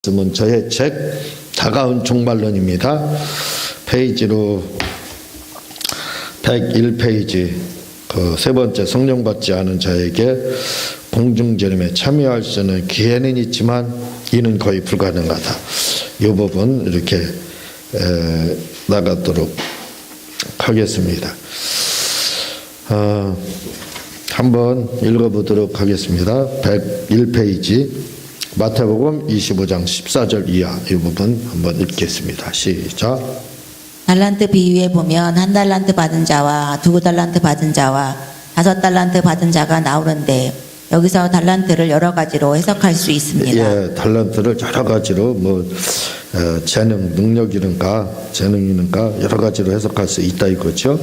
말씀은 저의 책 다가온 종말론입니다. 페이지로 101페이지 그 세 번째 성령 받지 않은 자에게 공중제림에 참여할 수 있는 기회는 있지만 이는 거의 불가능하다. 이 부분 이렇게 나가도록 하겠습니다. 한번 읽어보도록 하겠습니다. 101페이지 마태복음 25장 14절 이하 이 부분 한번 읽겠습니다. 시작. 달란트 비유에 보면 1달란트 받은 자와 2달란트 받은 자와 5달란트 받은 자가 나오는데 여기서 달란트를 여러 가지로 해석할 수 있습니다. 예, 달란트를 여러 가지로 재능, 재능이는가 여러 가지로 해석할 수 있다 이거죠.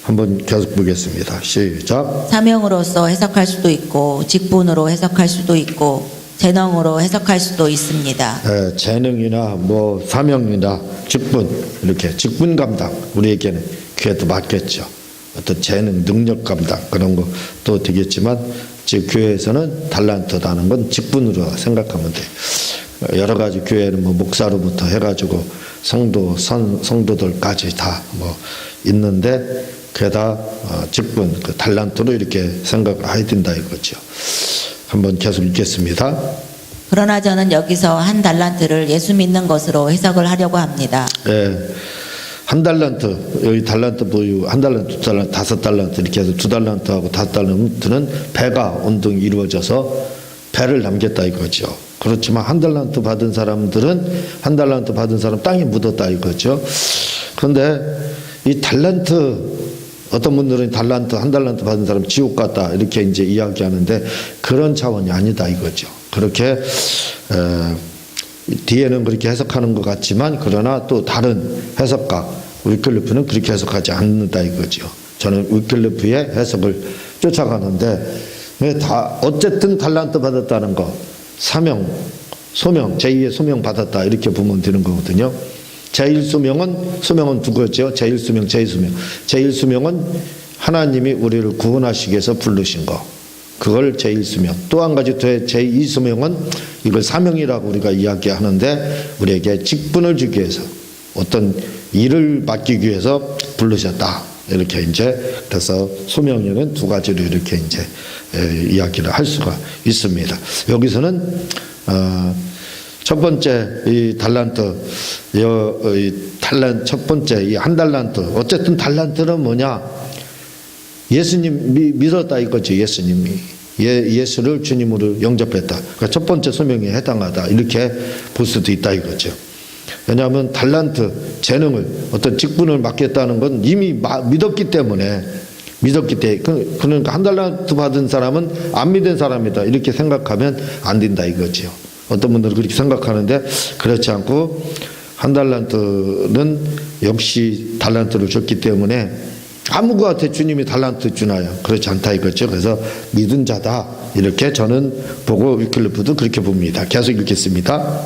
한번 계속 보겠습니다. 시작. 사명으로서 해석할 수도 있고 직분으로 해석할 수도 있고 재능으로 해석할 수도 있습니다. 재능이나 사명이나 직분, 이렇게 직분 감당, 우리에게는 교회도 맞겠죠. 어떤 재능, 능력 감당 그런 것도 되겠지만 즉 교회에서는 달란트라는 건 직분으로 생각하면 돼. 여러 가지 교회는 목사로부터 해가지고 성도들까지 다 있는데 그다 직분, 그 달란트로 이렇게 생각을 해야 된다 이거죠. 한번 계속 읽겠습니다. 그러나 저는 여기서 1달란트를 예수 믿는 것으로 해석을 하려고 합니다. 예, 1달란트, 여기 달란트 보유, 1달란트, 2달란트, 5달란트 이렇게 해서 2달란트하고 5달란트는 배가 운동이 이루어져서 배를 남겼다 이거죠. 그렇지만 1달란트 받은 사람들은 1달란트 받은 사람 땅에 묻었다 이거죠. 그런데 이 달란트 어떤 분들은 1달란트 받은 사람 지옥 갔다 이렇게 이제 이야기하는데 그런 차원이 아니다 이거죠. 그렇게 뒤에는 그렇게 해석하는 것 같지만 그러나 또 다른 해석가 위클리프는 그렇게 해석하지 않는다 이거죠. 저는 위클리프의 해석을 쫓아가는데 다 어쨌든 달란트 받았다는 거, 사명, 소명, 제2의 소명 받았다 이렇게 보면 되는 거거든요. 수명은 두 가지요. 제1수명, 제2수명. 제1수명은 하나님이 우리를 구원하시기 위해서 부르신 거. 그걸 제1수명. 또 한 가지 제2수명은 이걸 사명이라고 우리가 이야기하는데 우리에게 직분을 주기 위해서 어떤 일을 맡기기 위해서 부르셨다. 이렇게 이제 그래서 소명에는 두 가지로 이렇게 이제 이야기를 할 수가 있습니다. 여기서는 첫 번째 이 달란트, 첫 번째 이 1달란트. 어쨌든 달란트는 뭐냐? 예수님 믿었다 이거죠. 예수님이 예수를 주님으로 영접했다. 그러니까 첫 번째 소명에 해당하다 이렇게 볼 수도 있다 이거죠. 왜냐하면 달란트, 재능을 어떤 직분을 맡겠다는 건 이미 믿었기 때문에 그러니까 1달란트 받은 사람은 안 믿은 사람이다 이렇게 생각하면 안 된다 이거죠. 어떤 분들은 그렇게 생각하는데 그렇지 않고 1달란트는 역시 달란트를 줬기 때문에 아무것도 주님이 달란트 주나요? 그렇지 않다 이거죠. 그래서 믿은 자다 이렇게 저는 보고 위클리프도 그렇게 봅니다. 계속 읽겠습니다.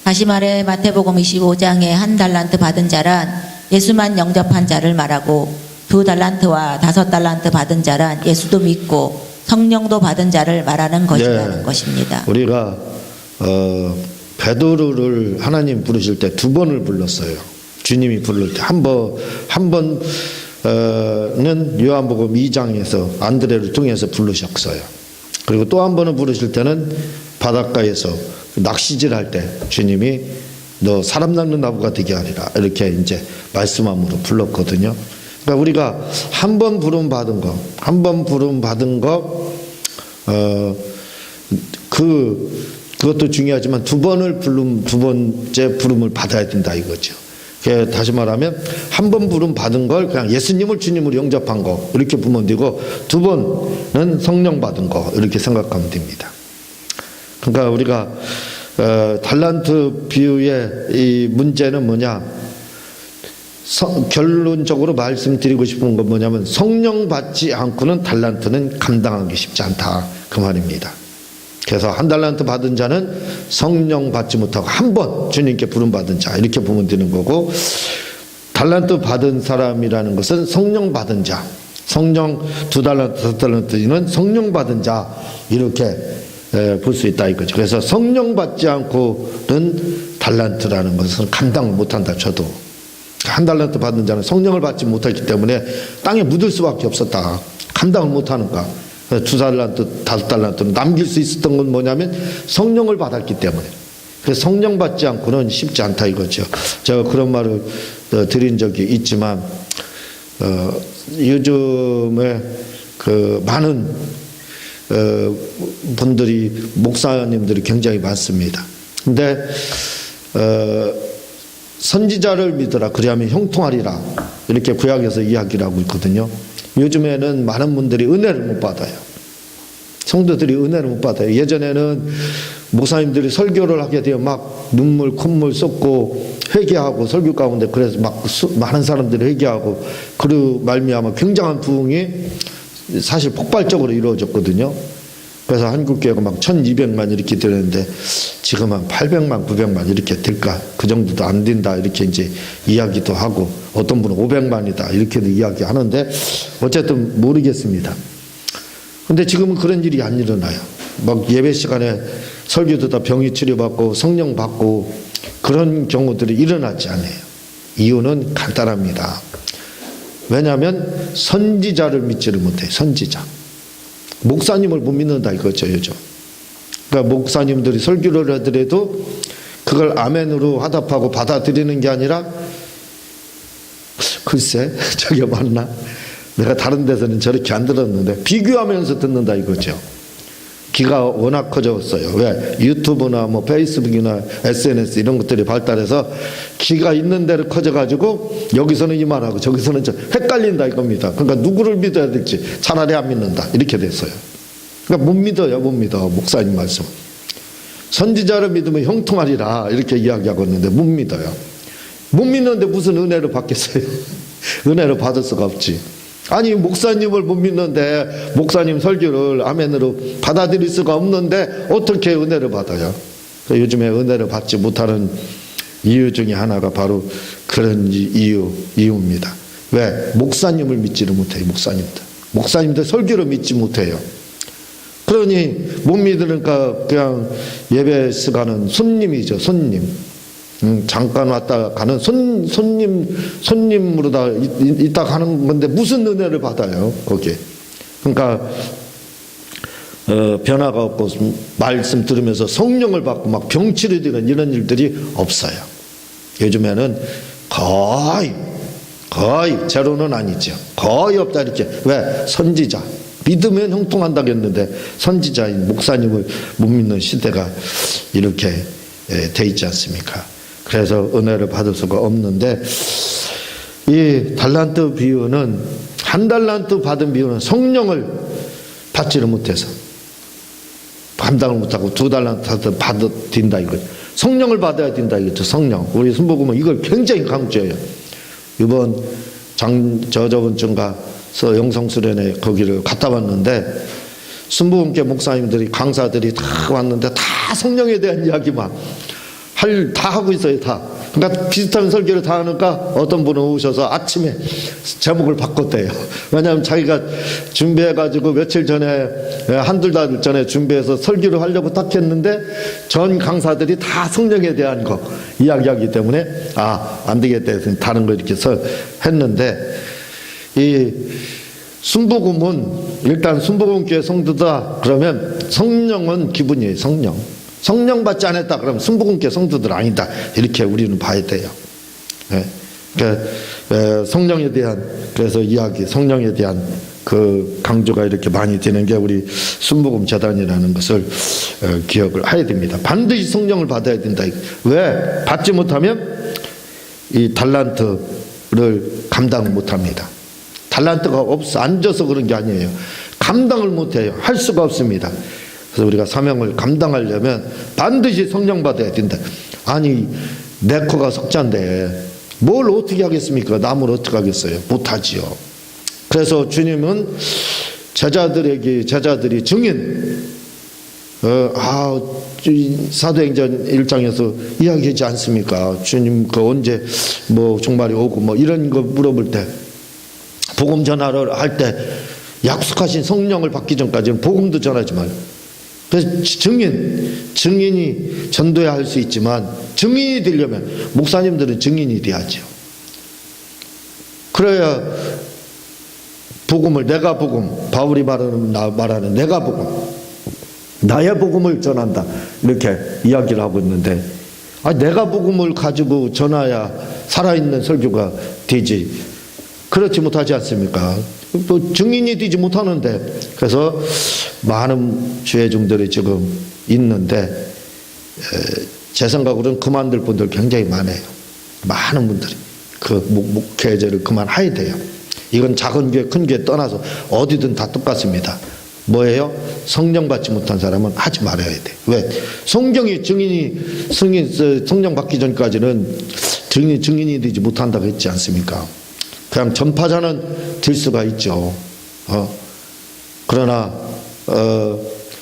다시 말해 마태복음 25장에 1달란트 받은 자란 예수만 영접한 자를 말하고 2달란트와 5달란트 받은 자란 예수도 믿고 성령도 받은 자를 말하는 것이라는 것입니다. 우리가 베드로를 하나님 부르실 때 2번을 불렀어요. 주님이 부를 때 한 번은 요한복음 2장에서 안드레를 통해서 부르셨어요. 그리고 또 한 번은 부르실 때는 바닷가에서 낚시질할 때 주님이 너 사람 낚는 나무가 되게 하리라 이렇게 이제 말씀함으로 불렀거든요. 그러니까 우리가 한 번 부름 받은 거, 그것도 중요하지만 두 번째 부름을 받아야 된다 이거죠. 다시 말하면 한 번 부름 받은 걸 그냥 예수님을 주님으로 영접한 거 이렇게 보면 되고 2번은 성령 받은 거 이렇게 생각하면 됩니다. 그러니까 우리가 달란트 비유의 이 문제는 뭐냐? 결론적으로 말씀드리고 싶은 건 뭐냐면 성령 받지 않고는 달란트는 감당하기 쉽지 않다 그 말입니다. 그래서 1달란트 받은 자는 성령 받지 못하고 한 번 주님께 부름 받은 자 이렇게 보면 되는 거고 달란트 받은 사람이라는 것은 성령 받은 자, 성령 2달란트, 5달란트는 성령 받은 자 이렇게 볼 수 있다 이거죠. 그래서 성령 받지 않고는 달란트라는 것은 감당을 못한다 쳐도 한 달란트 받은 자는 성령을 받지 못했기 때문에 땅에 묻을 수밖에 없었다. 감당을 못하는가. 2달란트, 5달란트는 남길 수 있었던 건 뭐냐면 성령을 받았기 때문에. 그래서 성령 받지 않고는 쉽지 않다 이거죠. 제가 그런 말을 드린 적이 있지만 요즘에 그 많은 분들이 목사님들이 굉장히 많습니다. 근데 선지자를 믿으라 그리하면 형통하리라 이렇게 구약에서 이야기를 하고 있거든요. 요즘에는 많은 분들이 은혜를 못 받아요. 성도들이 은혜를 못 받아요. 예전에는 목사님들이 설교를 하게 되면 막 눈물 콧물 쏟고 회개하고 설교 가운데 그래서 막 많은 사람들이 회개하고 그리고 말미암아 굉장한 부흥이 사실 폭발적으로 이루어졌거든요. 그래서 한국교회가 막 1200만 이렇게 되는데 지금 한 800만 900만 이렇게 될까 그 정도도 안 된다 이렇게 이제 이야기도 하고 어떤 분은 500만이다 이렇게도 이야기하는데 어쨌든 모르겠습니다. 근데 지금은 그런 일이 안 일어나요. 막 예배 시간에 설교 듣다 병이 치료받고 성령 받고 그런 경우들이 일어나지 않아요. 이유는 간단합니다. 왜냐하면 선지자를 믿지를 못해요. 선지자. 목사님을 못 믿는다 이거죠 요즘. 그러니까 목사님들이 설교를 하더라도 그걸 아멘으로 화답하고 받아들이는 게 아니라 글쎄 저게 맞나? 내가 다른 데서는 저렇게 안 들었는데 비교하면서 듣는다 이거죠. 귀가 워낙 커졌어요. 왜? 유튜브나 뭐 페이스북이나 SNS 이런 것들이 발달해서 귀가 있는 대로 커져가지고 여기서는 이 말하고 저기서는 저 헷갈린다 이겁니다. 그러니까 누구를 믿어야 될지 차라리 안 믿는다 이렇게 됐어요. 그러니까 못 믿어요. 못 믿어. 목사님 말씀. 선지자를 믿으면 형통하리라 이렇게 이야기하고 있는데 못 믿어요. 못 믿는데 무슨 은혜를 받겠어요. 은혜를 받을 수가 없지. 아니 목사님을 못 믿는데 목사님 설교를 아멘으로 받아들일 수가 없는데 어떻게 은혜를 받아요? 요즘에 은혜를 받지 못하는 이유 중에 하나가 바로 그런 이유입니다. 왜? 목사님을 믿지를 못해요. 목사님들 설교를 믿지 못해요. 그러니 못 믿으니까 그냥 예배 시간은 손님이죠. 손님. 잠깐 왔다 가는 손님으로 다 있다 가는 건데 무슨 은혜를 받아요 거기에. 그러니까 변화가 없고 말씀 들으면서 성령을 받고 막 병치료되는 이런 일들이 없어요. 요즘에는 거의 제로는 아니죠. 거의 없다 이렇게. 왜? 선지자 믿으면 형통한다고 했는데 선지자인 목사님을 못 믿는 시대가 이렇게 돼 있지 않습니까? 그래서 은혜를 받을 수가 없는데 이 달란트 비유는 한 달란트 받은 비유는 성령을 받지를 못해서 감당을 못하고 2달란트 받아야 된다 이거죠. 성령을 받아야 된다 이거죠. 성령. 우리 순복음은 이걸 굉장히 강조해요. 이번 저번 주인가서 영성수련회 거기를 갔다 왔는데 순복음교 목사님들이 강사들이 다 왔는데 다 성령에 대한 이야기만 다 하고 있어요. 다. 그러니까 비슷한 설교를 다 하니까 어떤 분은 오셔서 아침에 제목을 바꿨대요. 왜냐하면 자기가 준비해가지고 며칠 전에 한두 달 전에 준비해서 설교를 하려고 딱 했는데 전 강사들이 다 성령에 대한 거 이야기하기 때문에 안 되겠다 해서 다른 거 이렇게 했는데 이 순복음은 일단 순복음교회 성도다 그러면 성령은 기분이에요. 성령 받지 않았다 그러면 순복음교회 성도들 아니다 이렇게 우리는 봐야 돼요. 네. 그러니까 성령에 대한 그래서 이야기 성령에 대한 그 강조가 이렇게 많이 되는 게 우리 순복음 재단이라는 것을 기억을 해야 됩니다. 반드시 성령을 받아야 된다. 왜? 받지 못하면 이 달란트를 감당 못합니다. 달란트가 앉아서 그런 게 아니에요. 감당을 못해요. 할 수가 없습니다. 그래서 우리가 사명을 감당하려면 반드시 성령 받아야 된다. 아니 내 코가 석자인데 뭘 어떻게 하겠습니까? 남을 어떻게 하겠어요? 못하지요. 그래서 주님은 제자들이 증인 사도행전 1장에서 이야기하지 않습니까? 주님 언제 종말이 오고 이런 거 물어볼 때 복음 전하를 할 때 약속하신 성령을 받기 전까지는 복음도 전하지 말고 그래서 증인이 전도해야 할 수 있지만 증인이 되려면 목사님들은 증인이 돼야죠. 그래야 복음을 내가 복음, 바울이 말하는 내가 복음, 나의 복음을 전한다 이렇게 이야기를 하고 있는데 내가 복음을 가지고 전해야 살아있는 설교가 되지 그렇지 못하지 않습니까? 또 증인이 되지 못하는데 그래서 많은 죄종들이 지금 있는데 제 생각으로는 그만둘 분들 굉장히 많아요. 많은 분들이 그 목회제를 그만해야 돼요. 이건 작은 교회 큰 교회 떠나서 어디든 다 똑같습니다. 뭐예요? 성령 받지 못한 사람은 하지 말아야 돼. 왜? 성경이 성령 받기 전까지는 증인이 되지 못한다고 했지 않습니까? 그냥 전파자는 될 수가 있죠. 그러나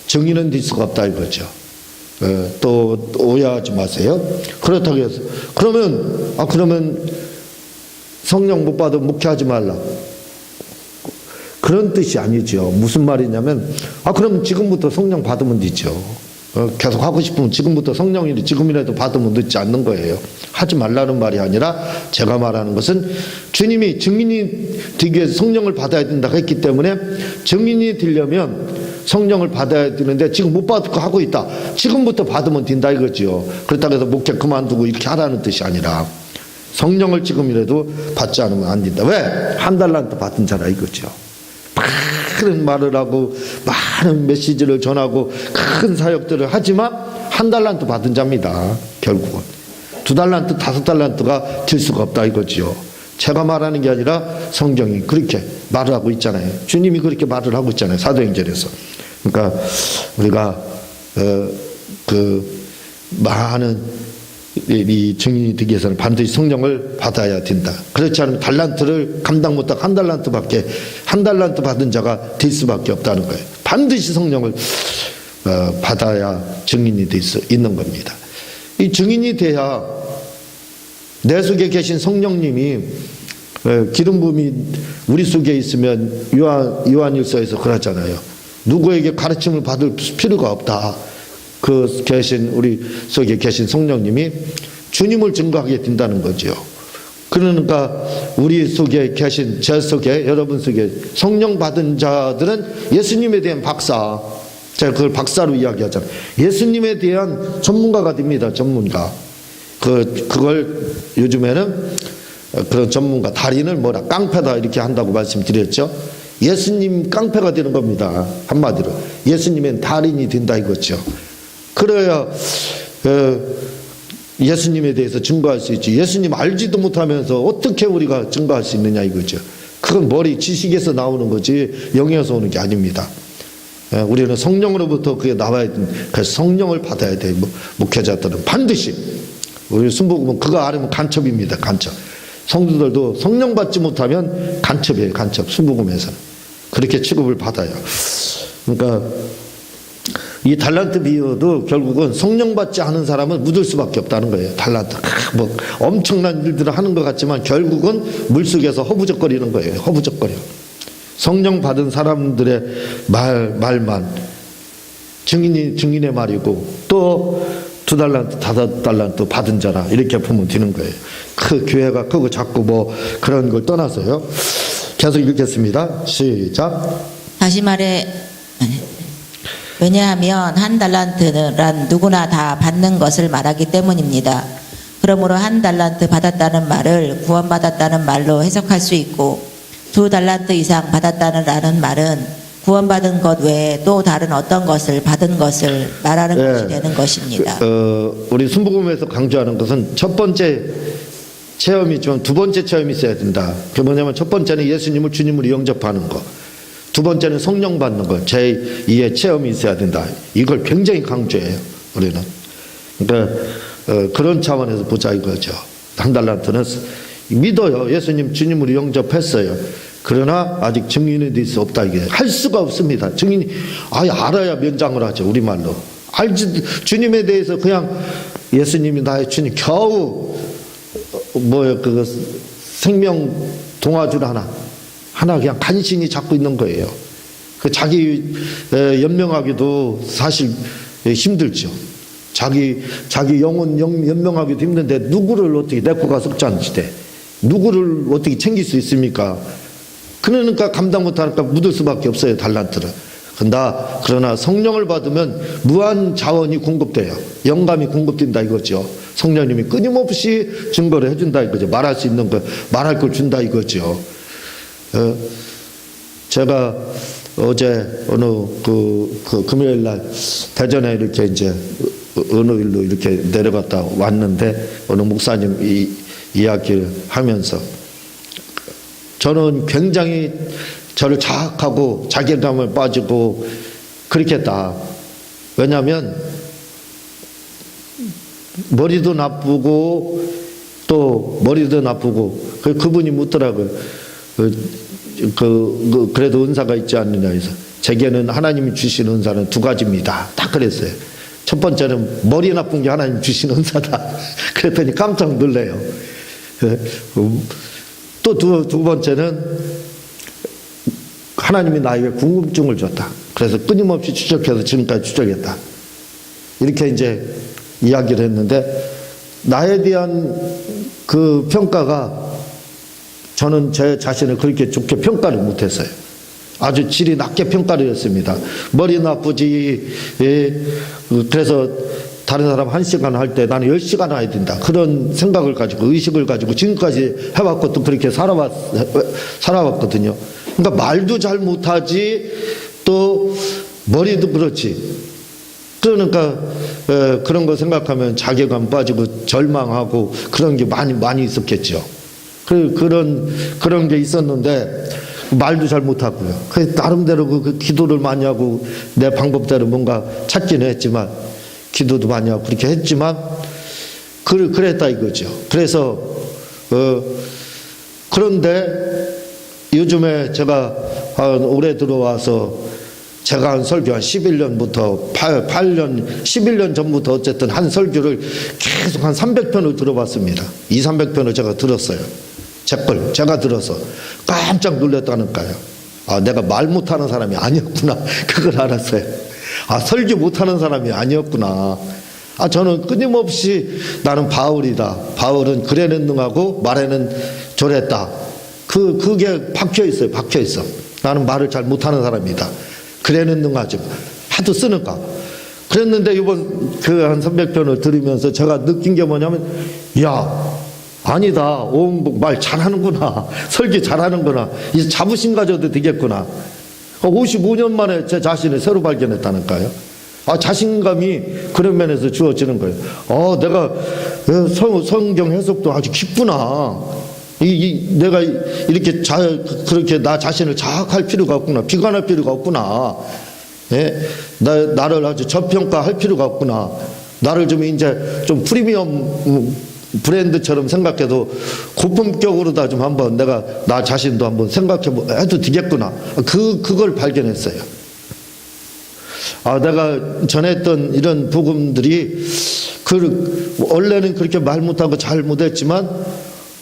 증인은 될 수가 없다 이거죠. 또 오해하지 마세요. 그렇다고 해서 그러면 성령 못 받으면 목회하지 말라. 그런 뜻이 아니죠. 무슨 말이냐면 그럼 지금부터 성령 받으면 되죠. 계속 하고 싶으면 지금부터 성령이 지금이라도 받으면 늦지 않는 거예요. 하지 말라는 말이 아니라 제가 말하는 것은 주님이 증인이 되기 위해서 성령을 받아야 된다고 했기 때문에 증인이 되려면 성령을 받아야 되는데 지금 못 받고 하고 있다. 지금부터 받으면 된다 이거죠. 그렇다고 해서 목회 그만두고 이렇게 하라는 뜻이 아니라 성령을 지금이라도 받지 않으면 안 된다. 왜? 한 달란트 받은 자라 이거죠. 많은 말을 하고 많은 메시지를 전하고 큰 사역들을 하지만 한 달란트 받은 자입니다. 결국은 2달란트 5달란트가 될 수가 없다 이거지요. 제가 말하는 게 아니라 성경이 그렇게 말을 하고 있잖아요. 주님이 그렇게 말을 하고 있잖아요. 사도행전에서. 그러니까 우리가 많은 이 증인이 되기 위해서는 반드시 성령을 받아야 된다. 그렇지 않으면 달란트를 감당 못하고 한 달란트 받은 자가 될 수밖에 없다는 거예요. 반드시 성령을 받아야 증인이 될 수 있는 겁니다. 이 증인이 돼야 내 속에 계신 성령님이 기름 부음이 우리 속에 있으면 요한일서에서 그러잖아요. 누구에게 가르침을 받을 필요가 없다. 우리 속에 계신 성령님이 주님을 증거하게 된다는 거죠. 그러니까 우리 속에 계신 제 속에 여러분 속에 성령 받은 자들은 예수님에 대한 박사, 제가 그걸 박사로 이야기하잖아요. 예수님에 대한 전문가가 됩니다. 전문가. 그걸 요즘에는 그런 전문가 달인을 깡패다 이렇게 한다고 말씀드렸죠. 예수님 깡패가 되는 겁니다. 한마디로 예수님은 달인이 된다 이거죠. 그래야 예수님에 대해서 증거할 수 있지. 예수님 알지도 못하면서 어떻게 우리가 증거할 수 있느냐 이거죠. 그건 머리 지식에서 나오는 거지 영에서 오는 게 아닙니다. 우리는 성령으로부터 그게 나와야 돼. 그래서 성령을 받아야 돼. 목회자들은 반드시. 우리 순복음은 그거 아니면 간첩입니다. 간첩. 성도들도 성령 받지 못하면 간첩이에요. 간첩. 순복음에서는 그렇게 취급을 받아요. 그러니까 이 달란트 비유도 결국은 성령 받지 않은 사람은 묻을 수밖에 없다는 거예요. 달란트 엄청난 일들을 하는 것 같지만 결국은 물속에서 허부적거리는 거예요. 허부적거려. 성령 받은 사람들의 말만 증인의 말이고 또 2달란트 5달란트 받은 자라 이렇게 보면 되는 거예요. 그 교회가 크고 작고 그런 걸 떠나서요. 계속 읽겠습니다. 시작. 다시 말해 왜냐하면 한 달란트란 누구나 다 받는 것을 말하기 때문입니다. 그러므로 한 달란트 받았다는 말을 구원받았다는 말로 해석할 수 있고 2달란트 이상 받았다는 말은 구원받은 것 외에 또 다른 어떤 것을 받은 것을 말하는 것이 되는 것입니다. 우리 순복음에서 강조하는 것은 첫 번째 체험이 있지만 두 번째 체험이 있어야 된다. 그게 뭐냐면 첫 번째는 예수님을 주님으로 영접하는 것. 두 번째는 성령 받는 것, 제2의 체험이 있어야 된다. 이걸 굉장히 강조해요, 우리는. 그러니까 그런 차원에서 보자 이거죠. 한 달란트는 믿어요. 예수님 주님으로 영접했어요. 그러나 아직 증인이 될 수 없다. 이게 할 수가 없습니다. 증인이 알아야 면장을 하죠. 우리말로. 주님에 대해서 그냥 예수님이 나의 주님 겨우 생명 동화줄 하나 그냥 간신히 잡고 있는 거예요. 그 자기 연명하기도 사실 힘들죠. 자기 영혼 연명하기도 힘든데 누구를 어떻게 내코가 석잔지대 누구를 어떻게 챙길 수 있습니까? 그러니까 감당 못하니까 묻을 수밖에 없어요. 달란트를. 그러나 성령을 받으면 무한 자원이 공급돼요. 영감이 공급된다 이거죠. 성령님이 끊임없이 증거를 해준다 이거죠. 말할 수 있는 거, 말할 걸 준다 이거죠. 제가 어제 어느 금요일 날 대전에 이렇게 이제 어느 일로 이렇게 내려갔다 왔는데 어느 목사님 이야기를 하면서 저는 굉장히 저를 자학하고 자괴감을 빠지고 그렇게 했다. 왜냐하면 머리도 나쁘고 또 머리도 나쁘고 그분이 묻더라고요. 그래도 은사가 있지 않느냐 해서 제게는 하나님이 주신 은사는 두 가지입니다. 딱 그랬어요. 첫 번째는 머리 나쁜 게 하나님 주신 은사다. 그랬더니 깜짝 놀래요. 또 두 번째는 하나님이 나에게 궁금증을 줬다. 그래서 끊임없이 추적해서 지금까지 추적했다. 이렇게 이제 이야기를 했는데 나에 대한 그 평가가 저는 제 자신을 그렇게 좋게 평가를 못했어요. 아주 질이 낮게 평가를 했습니다. 머리 나쁘지. 그래서 다른 사람 1시간 할 때 나는 10시간 해야 된다. 그런 생각을 가지고 의식을 가지고 지금까지 해왔고 또 그렇게 살아왔거든요. 그러니까 말도 잘 못하지 또 머리도 그렇지. 그러니까 그런 거 생각하면 자괴감 빠지고 절망하고 그런 게 많이 있었겠죠. 그런 게 있었는데 말도 잘 못하고요. 그래서 나름대로 그 기도를 많이 하고 내 방법대로 뭔가 찾기는 했지만 기도도 많이 하고 그렇게 했지만 그랬다 이거죠. 그래서 그런데 요즘에 제가 올해 들어와서 제가 한 설교 한 11년부터 11년 전부터 어쨌든 한 설교를 계속 한 300편을 들어봤습니다. 200~300편을 제가 들었어요. 제가 들어서 깜짝 놀랐다니까요. 내가 말 못하는 사람이 아니었구나. 그걸 알았어요. 설교 못하는 사람이 아니었구나. 저는 끊임없이 나는 바울이다. 바울은 글에는 능하고 말에는 조랬다. 그게 박혀 있어요. 박혀 있어. 나는 말을 잘 못하는 사람이다. 글에는 능하지. 하도 쓰니까. 그랬는데 이번 한 300편을 들으면서 제가 느낀 게 뭐냐면, 아니다. 오은복 말 잘하는구나. 설교 잘하는구나. 이제 자부심 가져도 되겠구나. 55년 만에 제 자신을 새로 발견했다니까요. 자신감이 그런 면에서 주어지는 거예요. 내가 성경 해석도 아주 깊구나. 내가 이렇게 그렇게 나 자신을 자학할 필요가 없구나. 비관할 필요가 없구나. 예? 나를 아주 저평가할 필요가 없구나. 나를 좀 이제 좀 프리미엄 브랜드처럼 생각해도 고품격으로다 좀 한번 내가 나 자신도 한번 생각해도 되겠구나. 그걸 발견했어요. 내가 전했던 이런 복음들이 원래는 그렇게 말 못하고 잘 못했지만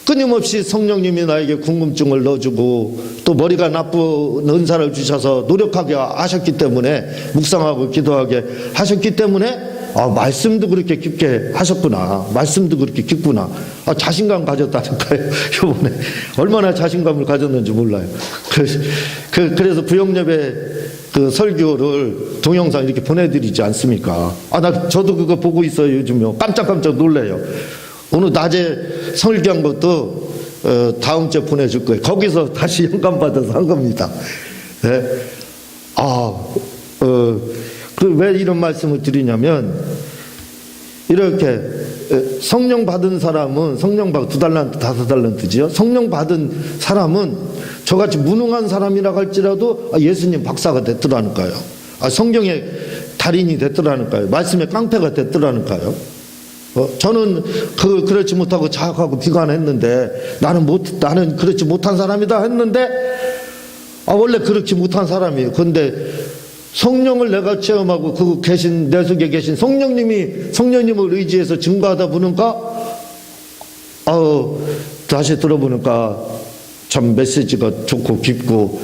끊임없이 성령님이 나에게 궁금증을 넣어주고 또 머리가 나쁜 은사를 주셔서 노력하게 하셨기 때문에 묵상하고 기도하게 하셨기 때문에 말씀도 그렇게 깊게 하셨구나. 말씀도 그렇게 깊구나. 자신감 가졌다니까요. 이번에 얼마나 자신감을 가졌는지 몰라요. 그래서 부영예배 그 설교를 동영상 이렇게 보내드리지 않습니까? 저도 그거 보고 있어요. 요즘요. 깜짝깜짝 놀래요. 오늘 낮에 설교한 것도 다음 주에 보내줄 거예요. 거기서 다시 영감 받아서 한 겁니다. 네. 왜 이런 말씀을 드리냐면 이렇게 성령 받은 사람은 성령 받고 2달란트 5달란트지요. 성령 받은 사람은 저같이 무능한 사람이라고 할지라도 예수님 박사가 됐더라니까요. 성경의 달인이 됐더라니까요. 말씀의 깡패가 됐더라니까요. 저는 그렇지 못하고 자학하고 비관했는데 나는 그렇지 못한 사람이다 했는데 원래 그렇지 못한 사람이에요. 그런데 성령을 내가 체험하고 내 속에 계신 성령님을 의지해서 증거하다 보니까 다시 들어보니까 참 메시지가 좋고 깊고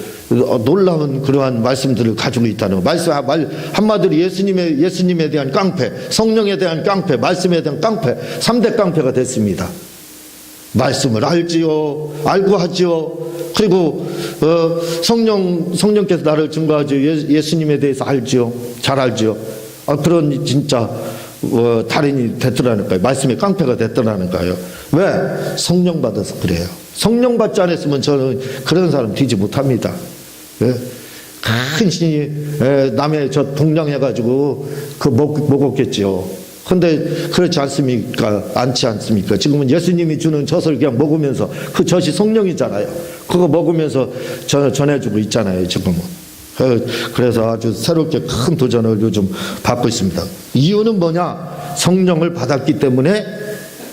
놀라운 그러한 말씀들을 가지고 있다는 거. 말 한마디로 예수님에 대한 깡패, 성령에 대한 깡패, 말씀에 대한 깡패, 3대 깡패가 됐습니다. 말씀을 알지요, 알고 하지요. 그리고 성령께서 나를 증거하죠. 예수님에 대해서 알지요, 잘 알지요. 그런 진짜 달인이 됐더라니까요. 말씀의 깡패가 됐더라니까요. 왜? 성령 받아서 그래요. 성령 받지 않았으면 저는 그런 사람 되지 못합니다. 큰 신이 남의 저 동냥해가지고 먹었겠죠. 근데 그렇지 않지 않습니까? 지금은 예수님이 주는 젖을 그냥 먹으면서, 그 젖이 성령이잖아요. 그거 먹으면서 전해주고 있잖아요, 지금은. 그래서 아주 새롭게 큰 도전을 요즘 받고 있습니다. 이유는 뭐냐? 성령을 받았기 때문에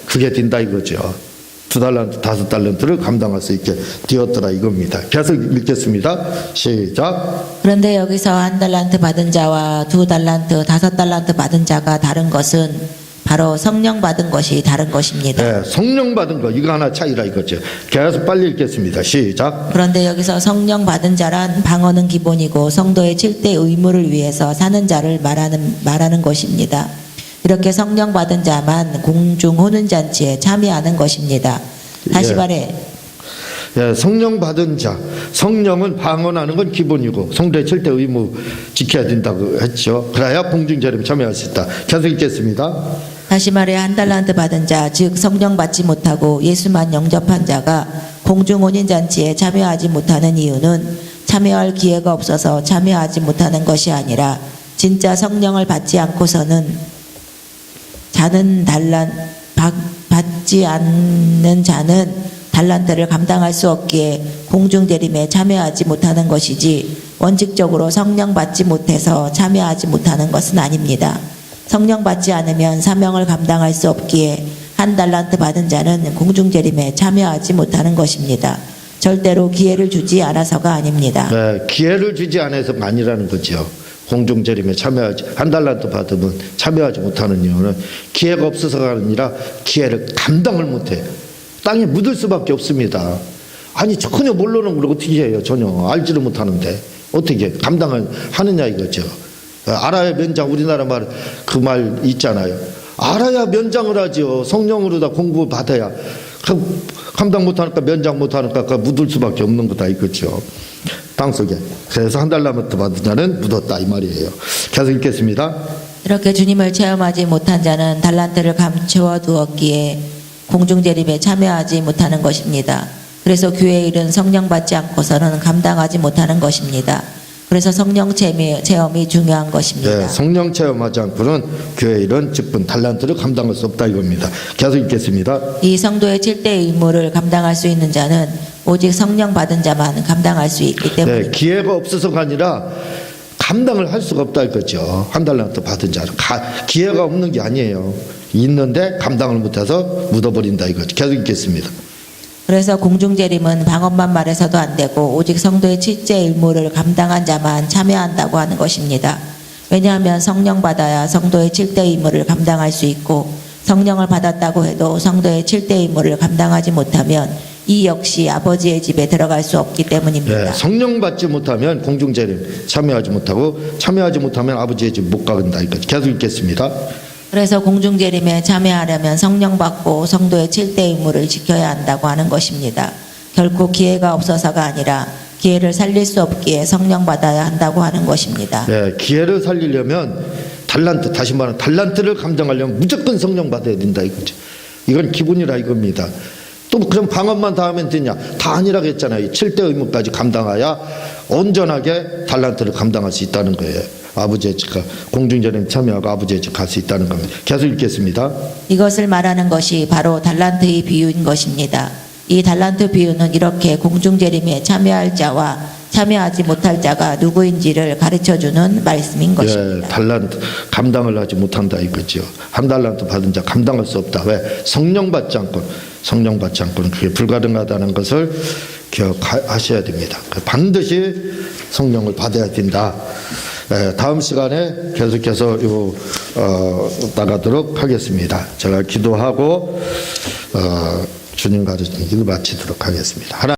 그게 된다 이거죠. 2달란트, 5달란트를 감당할 수 있게 되었더라 이겁니다. 계속 읽겠습니다. 시작. 그런데 여기서 1달란트 받은 자와 2달란트, 5달란트 받은 자가 다른 것은 바로 성령 받은 것이 다른 것입니다. 네, 성령 받은 거 이거 하나 차이라 이거죠. 계속 빨리 읽겠습니다. 시작. 그런데 여기서 성령 받은 자란 방언은 기본이고 성도의 7대 의무를 위해서 사는 자를 말하는 것입니다. 이렇게 성령 받은 자만 공중 혼인잔치에 참여하는 것입니다. 다시 말해 성령 받은 자, 성령은 방언하는 건 기본이고 성도의 7대 의무 지켜야 된다고 했죠. 그래야 공중제림에 참여할 수 있다. 계속 읽겠습니다. 다시 말해 1달란트 받은 자, 즉 성령 받지 못하고 예수만 영접한 자가 공중 혼인잔치에 참여하지 못하는 이유는 참여할 기회가 없어서 참여하지 못하는 것이 아니라 진짜 성령을 받지 않고서는 받지 않는 자는 달란트를 감당할 수 없기에 공중대림에 참여하지 못하는 것이지 원칙적으로 성령 받지 못해서 참여하지 못하는 것은 아닙니다. 성령 받지 않으면 사명을 감당할 수 없기에 1달란트 받은 자는 공중재림에 참여하지 못하는 것입니다. 절대로 기회를 주지 않아서가 아닙니다. 네, 기회를 주지 않아서가 아니라는 거죠. 공중재림에 참여하지, 1달란트 받으면 참여하지 못하는 이유는 기회가 없어서가 아니라 기회를 감당을 못해요. 땅에 묻을 수밖에 없습니다. 아니 전혀 모르는 걸 어떻게 해요. 전혀 알지를 못하는데 어떻게 감당을 하느냐 이거죠. 알아야 면장, 우리나라 말 그 말 있잖아요. 알아야 면장을 하죠. 성령으로 다 공부 받아야. 감당 못하니까 면장 못하니까 묻을 수밖에 없는 거다 이거죠. 땅속에. 그래서 1달란트 받은 자는 묻었다 이 말이에요. 계속 읽겠습니다. 이렇게 주님을 체험하지 못한 자는 달란트를 감추어 두었기에 공중재림에 참여하지 못하는 것입니다. 그래서 교회의 일은 성령 받지 않고서는 감당하지 못하는 것입니다. 그래서 성령 체험이 중요한 것입니다. 네, 성령 체험하지 않고는 교회 일은 직분 달란트를 감당할 수 없다 이겁니다. 계속 읽겠습니다. 이 성도의 7대 의무를 감당할 수 있는 자는 오직 성령 받은 자만 감당할 수 있기 때문입니다. 네, 기회가 없어서가 아니라 감당을 할 수가 없다 이거죠. 1달란트 받은 자는 기회가 없는 게 아니에요. 있는데 감당을 못해서 묻어버린다 이거죠. 계속 읽겠습니다. 그래서 공중재림은 방언만 말해서도 안 되고 오직 성도의 7대 의무를 감당한 자만 참여한다고 하는 것입니다. 왜냐하면 성령 받아야 성도의 7대 의무를 감당할 수 있고 성령을 받았다고 해도 성도의 7대 의무를 감당하지 못하면 이 역시 아버지의 집에 들어갈 수 없기 때문입니다. 네, 성령 받지 못하면 공중재림 참여하지 못하고 참여하지 못하면 아버지의 집 못 가간다 이거죠. 계속 읽겠습니다. 그래서 공중재림에 참여하려면 성령 받고 성도의 7대 의무를 지켜야 한다고 하는 것입니다. 결코 기회가 없어서가 아니라 기회를 살릴 수 없기에 성령 받아야 한다고 하는 것입니다. 네, 기회를 살리려면 달란트, 다시 말하면 달란트를 감당하려면 무조건 성령 받아야 된다 이거죠. 이건 기본이라 이겁니다. 또 그럼 방언만 다 하면 되냐? 다 아니라고 했잖아요. 7대 의무까지 감당해야 온전하게 달란트를 감당할 수 있다는 거예요. 아버지의 집, 공중재림 참여하고 아버지의 집 갈 수 있다는 겁니다. 계속 읽겠습니다. 이것을 말하는 것이 바로 달란트의 비유인 것입니다. 이 달란트 비유는 이렇게 공중재림에 참여할 자와 참여하지 못할 자가 누구인지를 가르쳐주는 말씀인 것입니다. 예, 달란트 감당을 하지 못한다 이거죠. 1달란트 받은 자 감당할 수 없다. 왜? 성령 받지 않고는 그게 불가능하다는 것을 기억하셔야 됩니다. 반드시 성령을 받아야 된다. 다음 시간에 계속해서 나가도록 하겠습니다. 제가 기도하고 주님 가르치는 길 마치도록 하겠습니다.